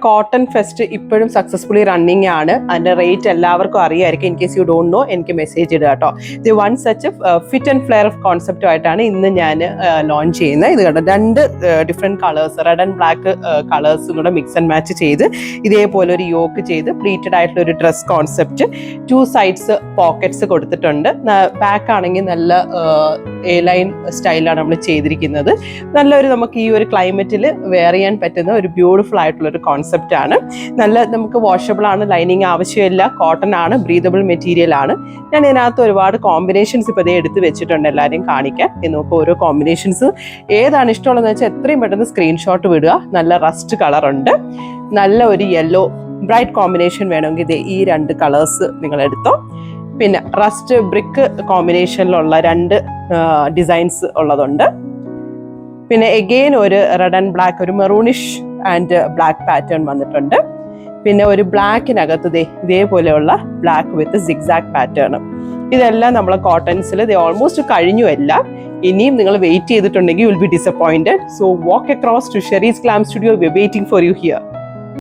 Cotton fest ഇപ്പോഴും successfully running ആണ്. അതിന്റെ റേറ്റ് എല്ലാവർക്കും അറിയായിരിക്കും. In case you don't know എനിക്ക് മെസ്സേജ് ഇടുക കേട്ടോ. ഇത് one such fit and flare കോൺസെപ്റ്റുമായിട്ടാണ് ഇന്ന് ഞാൻ ലോഞ്ച് ചെയ്യുന്നത്. ഇത് കണ്ടോ, രണ്ട് different colours, red and black കളേഴ്സും കൂടെ മിക്സ് ആൻഡ് മാച്ച് ചെയ്ത് ഇതേപോലെ ഒരു യോക്ക് ചെയ്ത് പ്ലീറ്റഡ് ആയിട്ടുള്ള ഒരു ഡ്രസ് കോൺസെപ്റ്റ്. 2 സൈഡ്സ് പോക്കറ്റ്സ് കൊടുത്തിട്ടുണ്ട്. ബാക്ക് ആണെങ്കിൽ നല്ല എ ലൈൻ സ്റ്റൈലാണ് നമ്മൾ ചെയ്തിരിക്കുന്നത്. നല്ലൊരു നമുക്ക് ഈ ഒരു ക്ലൈമറ്റിൽ വെയർ ചെയ്യാൻ പറ്റുന്ന ഒരു ബ്യൂട്ടിഫുൾ ആയിട്ടുള്ള ഒരു കോൺസെപ്റ്റ് ആണ്. നല്ല നമുക്ക് വാഷബിൾ ആണ്, ലൈനിങ് ആവശ്യമില്ല, കോട്ടൺ ആണ്, ബ്രീതബിൾ മെറ്റീരിയൽ ആണ്. ഞാൻ ഇതിനകത്ത് ഒരുപാട് കോമ്പിനേഷൻസ് ഇപ്പോൾ എടുത്ത് വെച്ചിട്ടുണ്ട്, എല്ലാവരെയും കാണിക്കാൻ. നമുക്ക് ഓരോ കോമ്പിനേഷൻസ് ഏതാണ് ഇഷ്ടമുള്ളതെന്ന് വെച്ചാൽ എത്രയും പെട്ടെന്ന് സ്ക്രീൻഷോട്ട് വിടുക. നല്ല റസ്റ്റ് കളറുണ്ട്, നല്ല ഒരു യെല്ലോ ബ്രൈറ്റ് കോമ്പിനേഷൻ വേണമെങ്കിൽ ഇത് ഈ 2 കളേഴ്സ് നിങ്ങൾ എടുത്തോ. പിന്നെ റസ്റ്റ് ബ്രിക്ക് കോമ്പിനേഷനിലുള്ള 2 ഡിസൈൻസ് ഉള്ളതുണ്ട്. പിന്നെ എഗെയിൻ ഒരു റെഡ് ആൻഡ് ബ്ലാക്ക്, ഒരു മെറൂണിഷ് ആൻഡ് ബ്ലാക്ക് പാറ്റേൺ വന്നിട്ടുണ്ട്. പിന്നെ ഒരു ബ്ലാക്കിനകത്ത് ഇതേപോലെയുള്ള ബ്ലാക്ക് വിത്ത് സിഗ്സാഗ് പാറ്റേൺ. ഇതെല്ലാം നമ്മളെ കോട്ടൺസിൽ ഇത് ഓൾമോസ്റ്റ് കഴിഞ്ഞു എല്ലാം. ഇനിയും നിങ്ങൾ വെയിറ്റ് ചെയ്തിട്ടുണ്ടെങ്കിൽ you will be disappointed. So walk across to Sheree's glam studio. We are waiting for you here.